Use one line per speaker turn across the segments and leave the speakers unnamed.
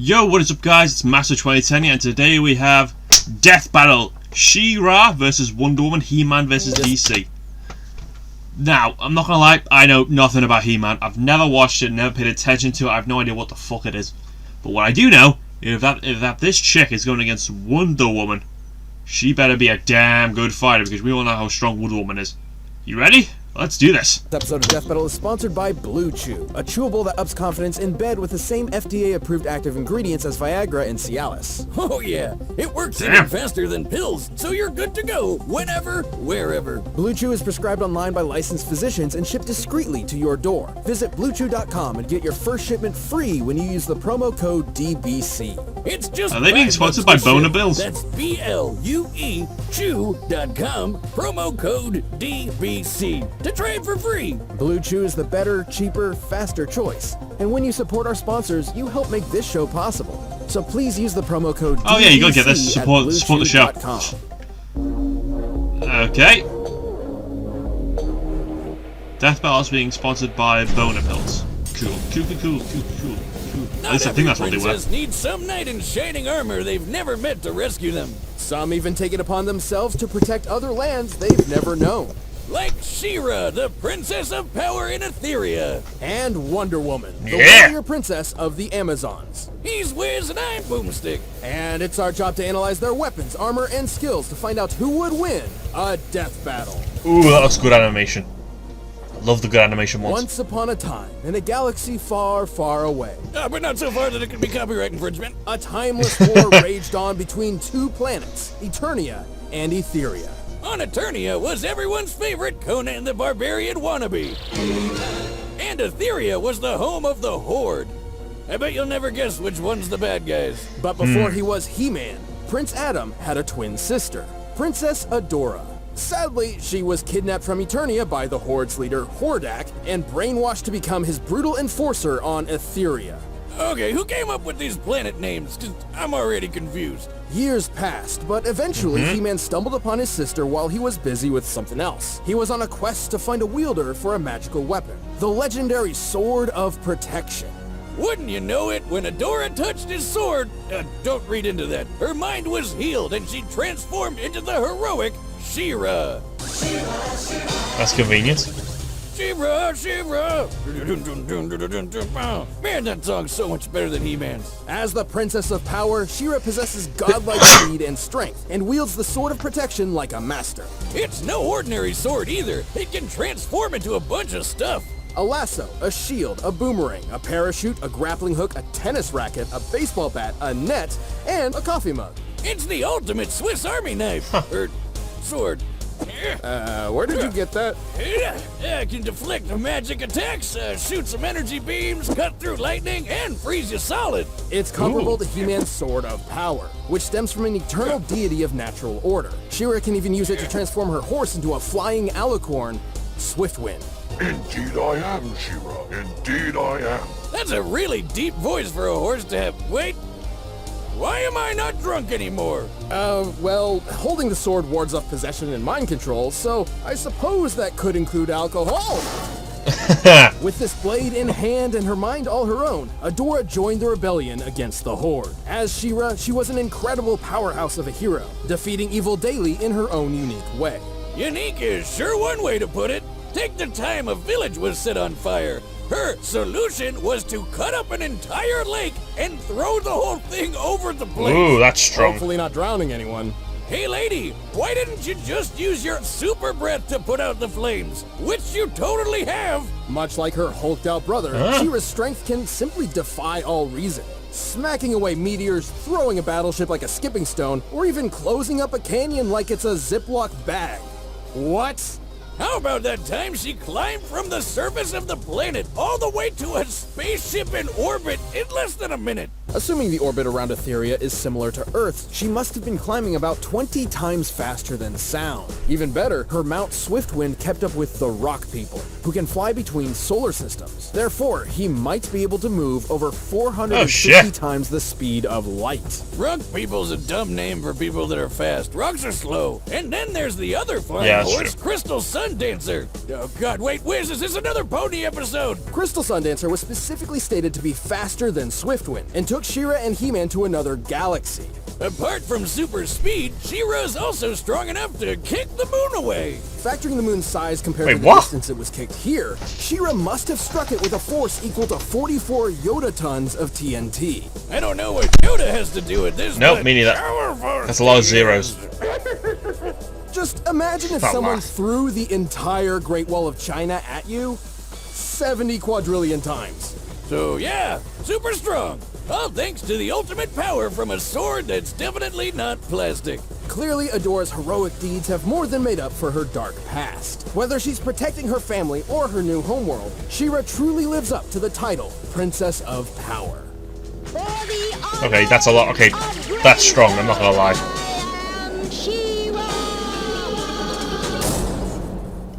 Yo, what is up guys, it's Master 2010 and today we have Death Battle, She-Ra versus Wonder Woman, He-Man versus DC. Now, I'm not gonna lie, I know nothing about He-Man. I've never watched it, never paid attention to it, I have no idea what the fuck it is. But what I do know is that this chick is going against Wonder Woman, she better be a damn good fighter because we all know how strong Wonder Woman is. You ready? Let's do this.
This episode of Death Battle is sponsored by Blue Chew, a chewable that ups confidence in bed with the same FDA-approved active ingredients as Viagra and Cialis.
Oh yeah, it works even faster than pills, so you're good to go whenever, wherever.
Blue Chew is prescribed online by licensed physicians and shipped discreetly to your door. Visit BlueChew.com and get your first shipment free when you use the promo code DBC.
It's just
Are they being sponsored by Boner Bills?
That's BLUE Chew.com, promo code DBC. To try it for free.
Blue Chew is the better, cheaper, faster choice. And when you support our sponsors, you help make this show possible. So please use the promo code DBC.
Oh yeah, you gotta get this, support the show. Okay. Death Battle is being sponsored by Boner Pills. Cool. At least I think that's what they were.
Princess needs some knight in shining armor they've never met to rescue them.
Some even take it upon themselves to protect other lands they've never known.
Like She-Ra, the Princess of Power in Etheria.
And Wonder Woman, the warrior princess of the Amazons.
He's Wiz and I'm Boomstick.
And it's our job to analyze their weapons, armor, and skills to find out who would win a death battle.
Ooh, that looks good animation. I love the good animation ones.
Once upon a time, in a galaxy far, far away.
But not so far that it could be copyright infringement.
A timeless war raged on between two planets, Eternia and Etheria.
On Eternia was everyone's favorite Conan the Barbarian wannabe. And Etheria was the home of the Horde. I bet you'll never guess which one's the bad guys.
But before he was He-Man, Prince Adam had a twin sister, Princess Adora. Sadly, she was kidnapped from Eternia by the Horde's leader, Hordak, and brainwashed to become his brutal enforcer on Etheria.
Okay, who came up with these planet names? 'Cause I'm already confused.
Years passed, but eventually He-Man stumbled upon his sister while he was busy with something else. He was on a quest to find a wielder for a magical weapon, the legendary Sword of Protection.
Wouldn't you know it, when Adora touched his sword, don't read into that, her mind was healed and she transformed into the heroic She-Ra.
That's convenient.
She-Ra, She-Ra. Man, that song's so much better than He-Man's.
As the Princess of Power, She-Ra possesses godlike speed and strength, and wields the Sword of Protection like a master.
It's no ordinary sword either. It can transform into a bunch of stuff.
A lasso, a shield, a boomerang, a parachute, a grappling hook, a tennis racket, a baseball bat, a net, and a coffee mug.
It's the ultimate Swiss Army knife. Or sword.
Where did you get that?
I can deflect magic attacks, shoot some energy beams, cut through lightning, and freeze you solid.
It's comparable to He-Man's Sword of Power, which stems from an eternal deity of natural order. She-Ra can even use it to transform her horse into a flying alicorn, Swiftwind.
Indeed I am, She-Ra. Indeed I am.
That's a really deep voice for a horse to have. Wait, why am I not drunk anymore?
Well, holding the sword wards off possession and mind control, so I suppose that could include alcohol. With this blade in hand and her mind all her own, Adora joined the rebellion against the Horde. As She-Ra, she was an incredible powerhouse of a hero, defeating evil daily in her own unique way.
Unique is sure one way to put it. Take the time a village was set on fire. Her solution was to cut up an entire lake and throw the whole thing over the place.
Ooh, that's strong.
Hopefully not drowning anyone.
Hey lady, why didn't you just use your super breath to put out the flames? Which you totally have.
Much like her hulked out brother, She-Ra's strength can simply defy all reason. Smacking away meteors, throwing a battleship like a skipping stone, or even closing up a canyon like it's a Ziploc bag. What?
How about that time she climbed from the surface of the planet all the way to a spaceship in orbit in less than a minute?
Assuming the orbit around Etheria is similar to Earth, she must have been climbing about 20 times faster than sound. Even better, her Mount Swiftwind kept up with the Rock People, who can fly between solar systems. Therefore, he might be able to move over 450 times the speed of light.
Rock People's a dumb name for people that are fast. Rocks are slow. And then there's the other flying horse, Crystal Sun Sundancer. Oh god, wait, Wiz, is this another pony episode?
Crystal Sundancer was specifically stated to be faster than Swiftwind and took She-Ra and He-Man to another galaxy.
Apart from super speed, She-Ra is also strong enough to kick the moon away.
Factoring the moon's size compared
Wait,
to the
what?
distance it was kicked here, She-Ra must have struck it with a force equal to 44 Yoda tons of TNT.
I don't know what Yoda has to do with this.
Nope,
but
me neither.
powerful
That's a lot of
he
zeros.
is.
Just imagine if
Not
someone
much.
threw the entire Great Wall of China at you 70 quadrillion times.
So yeah, super strong. All thanks to the ultimate power from a sword that's definitely not plastic.
Clearly, Adora's heroic deeds have more than made up for her dark past. Whether she's protecting her family or her new homeworld, She-Ra truly lives up to the title, Princess of Power.
Okay, that's a lot. Okay, that's strong, I'm not gonna lie.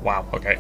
Wow, okay.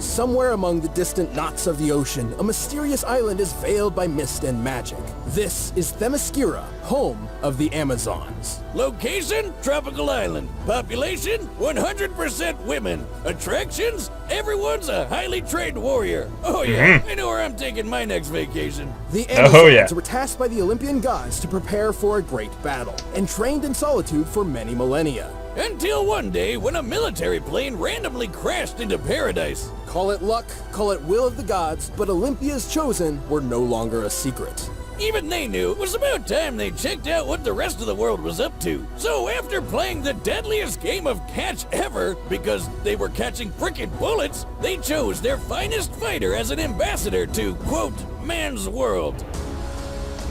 Somewhere among the distant knots of the ocean, a mysterious island is veiled by mist and magic. This is Themyscira, home of the Amazons.
Location, tropical island. Population, 100% women. Attractions, everyone's a highly trained warrior. Oh yeah, I know where I'm taking my next vacation.
The Amazons
Oh, yeah.
were tasked by the Olympian gods to prepare for a great battle, and trained in solitude for many millennia.
Until one day when a military plane randomly crashed into paradise.
Call it luck, call it will of the gods, but Olympia's chosen were no longer a secret.
Even they knew it was about time they checked out what the rest of the world was up to. So after playing the deadliest game of catch ever, because they were catching frickin' bullets, they chose their finest fighter as an ambassador to, quote, man's world.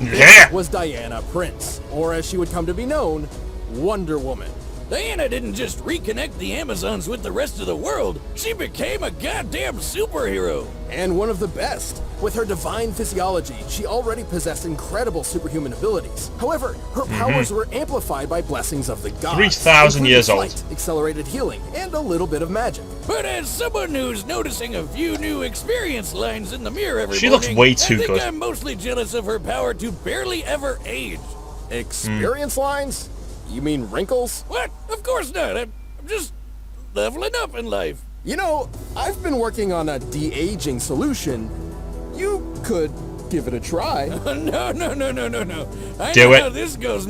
Yeah!
Was Diana Prince, or as she would come to be known, Wonder Woman.
Diana didn't just reconnect the Amazons with the rest of the world, she became a goddamn superhero.
And one of the best. With her divine physiology, she already possessed incredible superhuman abilities. However, her powers were amplified by blessings of the gods.
3,000
including
years old.
flight, accelerated healing, and a little bit of magic.
But as someone who's noticing a few new experience lines in the mirror every
She looks
morning,
way too
I think
good.
I'm mostly jealous of her power to barely ever age.
Experience lines? You mean wrinkles?
What? Of course not. I'm just leveling up in life.
You know, I've been working on a de-aging solution. You could give it a try.
No. I
Do
know
it.
how this goes,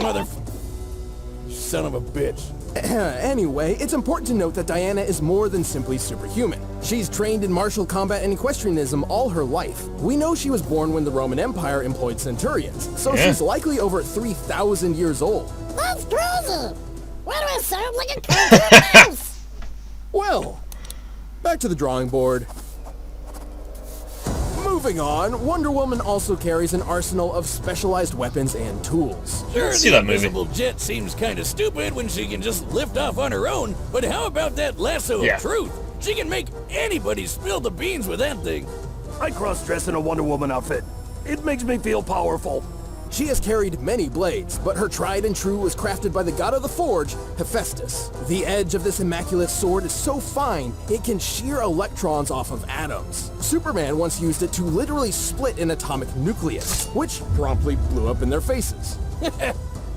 son of a bitch.
Anyway, it's important to note that Diana is more than simply superhuman. She's trained in martial combat and equestrianism all her life. We know she was born when the Roman Empire employed centurions, so
Yeah.
she's likely over 3,000 years old.
That's crazy! Why do I sound like a cartoon mouse?
Well, back to the drawing board. Moving on, Wonder Woman also carries an arsenal of specialized weapons and tools.
Sure,
See
the
that movie.
invisible jet seems kind of stupid when she can just lift off on her own, but how about that lasso
Yeah.
of truth? She can make anybody spill the beans with that thing.
I cross-dress in a Wonder Woman outfit. It makes me feel powerful.
She has carried many blades, but her tried and true was crafted by the god of the forge, Hephaestus. The edge of this immaculate sword is so fine, it can shear electrons off of atoms. Superman once used it to literally split an atomic nucleus, which promptly blew up in their faces.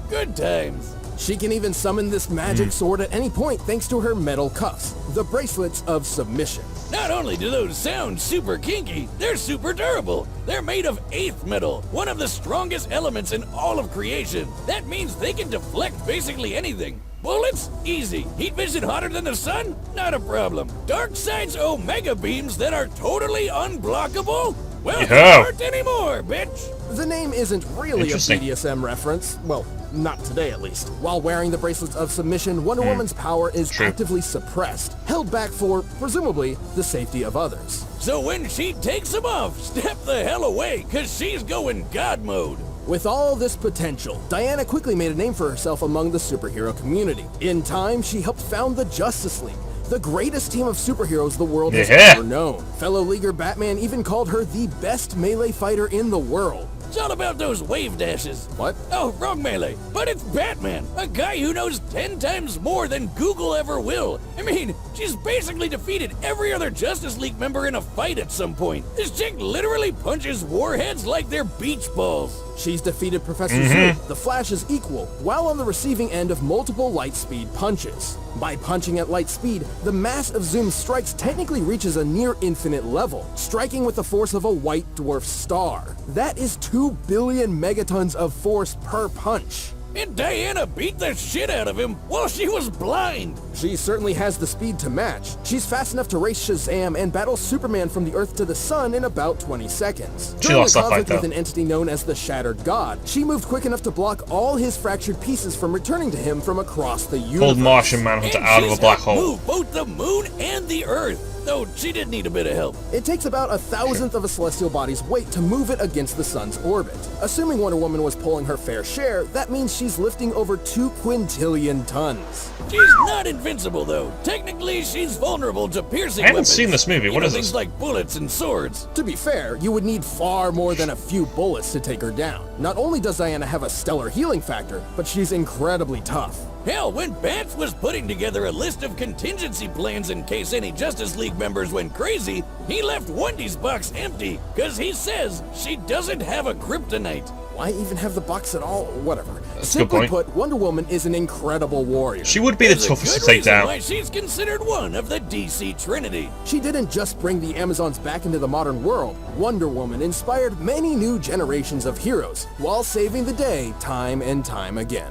Good times.
She can even summon this magic sword at any point thanks to her metal cuffs, the bracelets of submission.
Not only do those sound super kinky, they're super durable. They're made of 8th metal, one of the strongest elements in all of creation. That means they can deflect basically anything. Bullets? Easy. Heat vision hotter than the sun? Not a problem. Darkseid's Omega beams that are totally unblockable? Well, they
Yeah.
aren't anymore, bitch.
The name isn't really a
Interesting.
BDSM reference. Well, not today at least. While wearing the bracelets of submission, Wonder Woman's power is
True.
actively suppressed, held back for, presumably, the safety of others.
So when she takes them off, step the hell away, cause she's going God mode.
With all this potential, Diana quickly made a name for herself among the superhero community. In time, she helped found the Justice League, the greatest team of superheroes the world has
Yeah.
ever known. Fellow leaguer Batman even called her the best melee fighter in the world.
It's all about those wave dashes.
What?
Oh, wrong melee. But it's Batman, a guy who knows 10 times more than Google ever will. I mean, she's basically defeated every other Justice League member in a fight at some point. This chick literally punches warheads like they're beach balls.
She's defeated Professor Zoom. The Flash is equal, while on the receiving end of multiple light speed punches. By punching at light speed, the mass of Zoom's strikes technically reaches a near infinite level, striking with the force of a white dwarf star. That is 2 billion megatons of force per punch.
And Diana beat the shit out of him while she was blind.
She certainly has the speed to match. She's fast enough to race Shazam and battle Superman from the Earth to the Sun in about 20 seconds. During the conflict with an entity known as the Shattered God, she moved quick enough to block all his fractured pieces from returning to him from across the universe.
Pulled Martian Manhunter out of a black hole.
Move both the moon and the Earth. Though she did need a bit of help.
It takes about 1,000th of a celestial body's weight to move it against the sun's orbit. Assuming Wonder Woman was pulling her fair share, that means she's lifting over 2 quintillion tons.
She's not invincible, though. Technically, she's vulnerable to piercing
I haven't
weapons.
seen this movie. What is
things
this?
like bullets and swords.
To be fair, you would need far more than a few bullets to take her down. Not only does Diana have a stellar healing factor, but she's incredibly tough.
Hell, when Bats was putting together a list of contingency plans in case any Justice League members went crazy, he left Wendy's box empty, because he says she doesn't have a kryptonite.
Why even have the box at all? Whatever.
That's a good
Simply
point.
put, Wonder Woman is an incredible warrior.
She would be the
There's a
toughest to
good
take
reason
down.
why she's considered one of the DC Trinity.
She didn't just bring the Amazons back into the modern world. Wonder Woman inspired many new generations of heroes, while saving the day time and time again.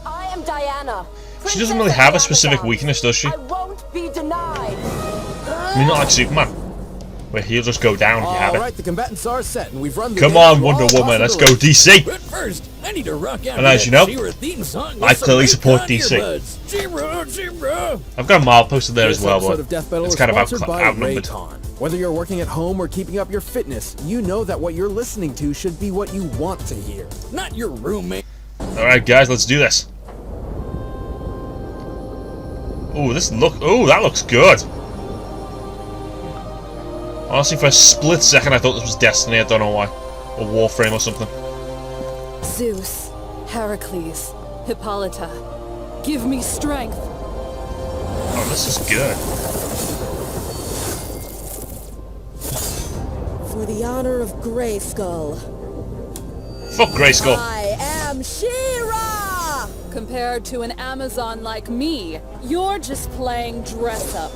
I am Diana.
She doesn't really have a specific weakness, does she?
I won't be denied.
I mean, not like Superman, where he'll just go down if you have it.
Alright, the combatants are set, and we've run the
Come
gamut
on,
through
Wonder
all
Woman, let's go
possibilities.
DC!
But first, I need to rock out
And as
that
you know,
She-Ra theme song with
I
some
clearly
Raycon
support DC.
earbuds. She-Ra, She-Ra.
I've got a mile posted there
This
as well,
episode
but
of Death Battle
it's
is
kind of
sponsored by
outnumbered.
Raycon. Whether you're working at home or keeping up your fitness, you know that what you're listening to should be what you want to hear.
Not your roommate.
Alright guys, let's do this. Ooh, that looks good. Honestly, for a split second I thought this was Destiny, I don't know why. Or Warframe or something.
Zeus, Heracles, Hippolyta, give me strength.
Oh, this is good.
For the honor of Grayskull,
Fuck Grayskull.
I am She-Ra!
Compared to an Amazon like me, you're just playing dress up.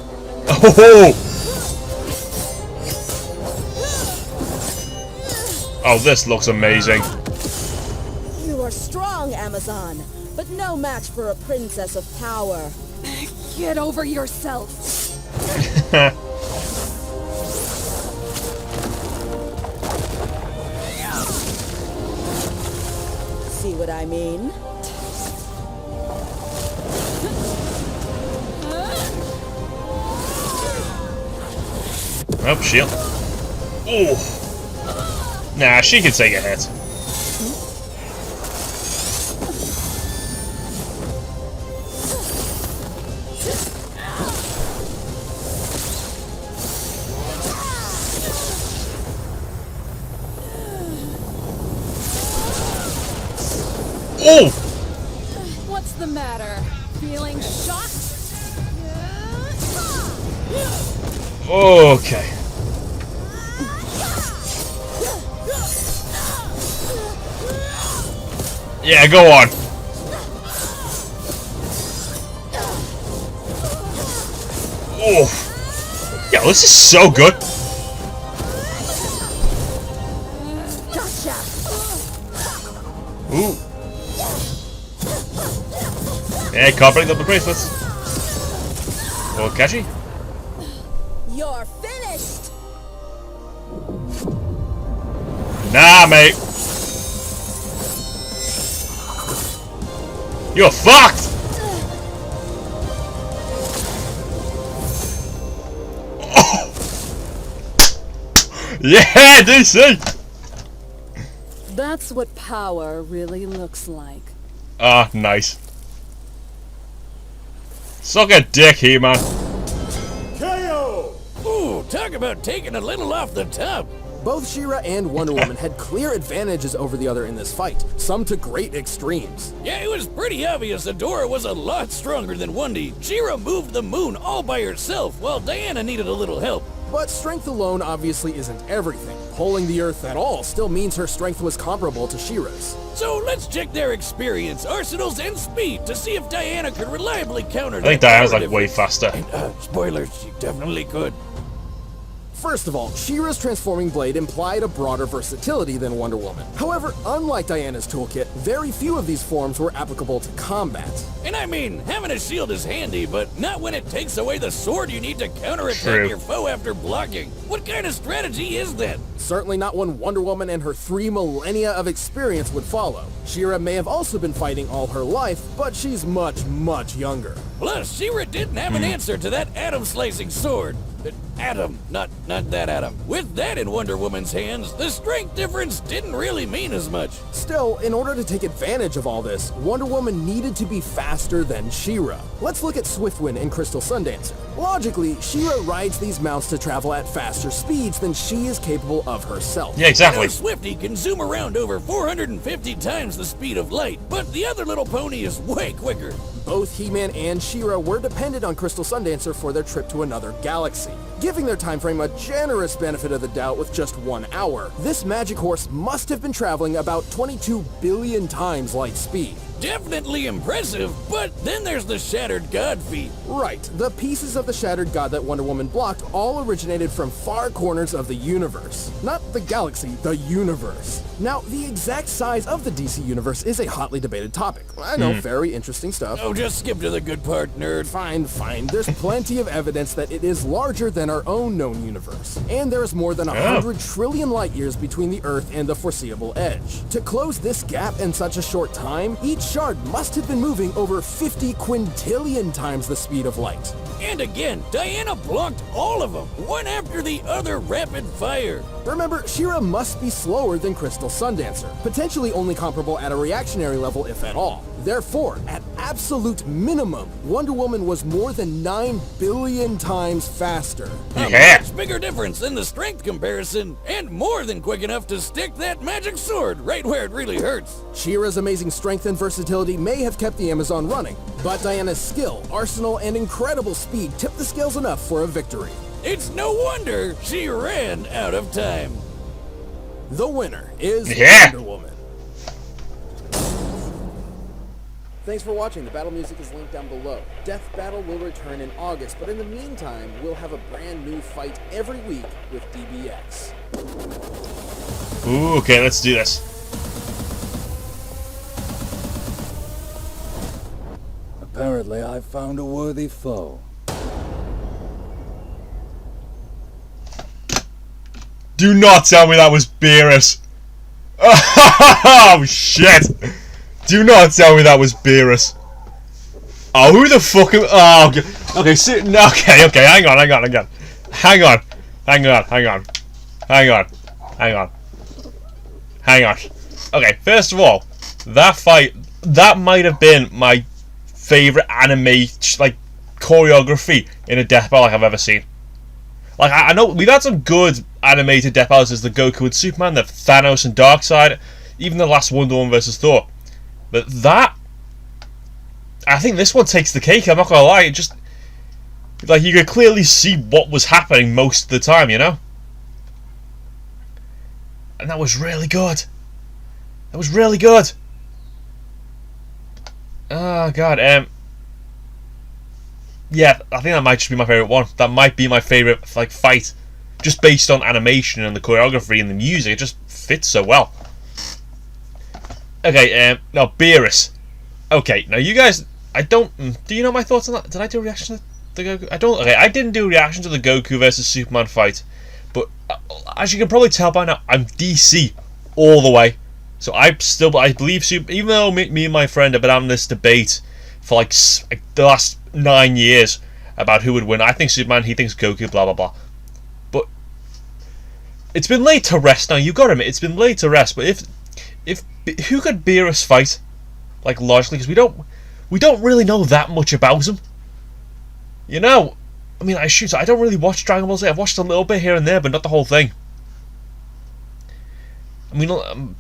Oh! Oh, this looks amazing.
You are strong, Amazon, but no match for a princess of power.
Get over yourself.
See what I mean?
Oh, shield. Ooh. Nah, she can take a hit. Oh!
What's the matter? Feeling shocked?
Okay. Yeah, go on. Oh. Yeah, this is so good.
Gotcha!
Ooh. Yeah, can't break up the bracelets. Oh, catchy.
You're finished!
Nah, mate. You're fucked! Oh. Yeah, DC!
That's what power really looks like.
Ah, nice. Suck a dick, He-Man.
KO! Ooh, talk about taking a little off the top.
Both She-Ra and Wonder Woman had clear advantages over the other in this fight, some to great extremes.
Yeah, it was pretty obvious Adora was a lot stronger than Wendy. She-Ra moved the moon all by herself, while Diana needed a little help.
But strength alone obviously isn't everything. pulling the Earth at all still means her strength was comparable to She-Ra's.
So let's check their experience, arsenals, and speed to see if Diana could reliably counter that.
I think Diana's
power
like way
difference.
faster.
And, spoilers, she definitely could.
First of all, She-Ra's transforming blade implied a broader versatility than Wonder Woman. However, unlike Diana's toolkit, very few of these forms were applicable to combat.
And I mean, having a shield is handy, but not when it takes away the sword you need to counterattack
True.
your foe after blocking. What kind of strategy is that?
Certainly not one Wonder Woman and her 3 millennia of experience would follow. She-Ra may have also been fighting all her life, but she's much, much younger.
Plus, She-Ra didn't have an answer to that atom-slicing sword. Atom, not that atom. With that in Wonder Woman's hands, the strength difference didn't really mean as much.
Still, in order to take advantage of all this, Wonder Woman needed to be faster than She-Ra. Let's look at Swiftwind and Crystal Sundancer. Logically, She-Ra rides these mounts to travel at faster speeds than she is capable of herself.
Yeah, exactly.
You know, Swifty can zoom around over 450 times the speed of light, but the other little pony is way quicker.
Both He-Man and She-Ra were dependent on Crystal Sundancer for their trip to another galaxy, giving their time frame a generous benefit of the doubt with just 1 hour. This magic horse must have been traveling about 22 billion times light speed.
Definitely impressive, but then there's the Shattered God feat.
Right, the pieces of the Shattered God that Wonder Woman blocked all originated from far corners of the universe. Not the galaxy, the universe. Now, the exact size of the DC universe is a hotly debated topic. I know, very interesting stuff.
Oh, just skip to the good part, nerd.
Fine. There's plenty of evidence that it is larger than our own known universe. And there is more than 100 trillion light years between the Earth and the foreseeable edge. To close this gap in such a short time, each shard must have been moving over 50 quintillion times the speed of light.
And again, Diana blocked all of them, one after the other rapid fire.
Remember, She-Ra must be slower than Crystal Sundancer, potentially only comparable at a reactionary level if at all. Therefore, at absolute minimum, Wonder Woman was more than 9 billion times faster.
A much bigger difference than the strength comparison, and more than quick enough to stick that magic sword right where it really hurts.
She-Ra's amazing strength and versatility may have kept the Amazon running, but Diana's skill, arsenal, and incredible speed tipped the scales enough for a victory.
It's no wonder she ran out of time.
The winner is Wonder Woman. Thanks for watching. The battle music is linked down below. Death Battle will return in August, but in the meantime, we'll have a brand new fight every week with DBX.
Ooh, okay, let's do this.
Apparently, I've found a worthy foe.
Do not tell me that was Beerus. Oh, shit. Do not tell me that was Beerus. Oh, who the fuck am... Oh, okay, okay, hang on. Okay, first of all, that fight, that might have been my favourite anime, like, choreography in a death battle I've ever seen. Like, I know we've had some good animated death battles as the Goku and Superman, the Thanos and Darkseid, even the last Wonder Woman versus Thor. But that, I think this one takes the cake, I'm not gonna lie. It just, like, you could clearly see what was happening most of the time, you know? And that was really good. That was really good. Oh, God, yeah, I think that might just be my favourite one. That might be my favourite, like, fight. Just based on animation and the choreography and the music, it just fits so well. Okay, now, Beerus. Okay, now you guys, do you know my thoughts on that? Did I do a reaction to the Goku? I didn't do a reaction to the Goku versus Superman fight. But, as you can probably tell by now, I'm DC all the way. So I believe, even though me and my friend have been having this debate for like the last 9 years about who would win. I think Superman, he thinks Goku, blah blah blah. But it's been laid to rest now. You've got to admit, it's been laid to rest. But if who could Beerus fight, like, logically, because we don't really know that much about him. You know, I mean, I don't really watch Dragon Ball Z. I've watched a little bit here and there, but not the whole thing. I mean, I'm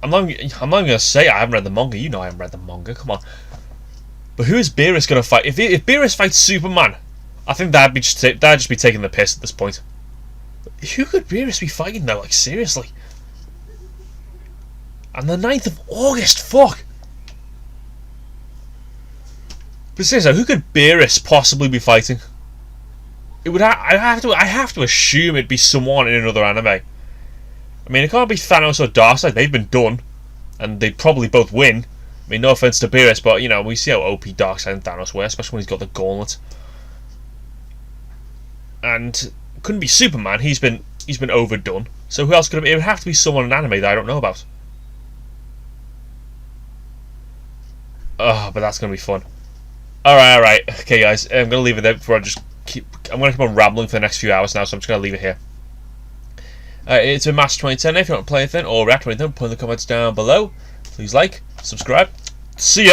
not gonna say I haven't read the manga. You know I haven't read the manga. Come on. But who is Beerus gonna fight? If Beerus fights Superman, I think that'd just be taking the piss at this point. Who could Beerus be fighting though? Like, seriously. And the 9th of August, fuck! But seriously, who could Beerus possibly be fighting? It would I have to assume it'd be someone in another anime. I mean, it can't be Thanos or Darkseid. They've been done, and they'd probably both win. I mean, no offense to Beerus, but you know, we see how OP Darkseid and Thanos were, especially when he's got the gauntlet. And couldn't be Superman. He's been overdone. So who else could it be? It would have to be someone in anime that I don't know about. Oh, but that's gonna be fun. Alright. Okay, guys, I'm gonna leave it there before I'm gonna keep on rambling for the next few hours now, so I'm just gonna leave it here. It's been Master 2010. If you want to play anything or react to anything, put in the comments down below. Please like, subscribe. See ya!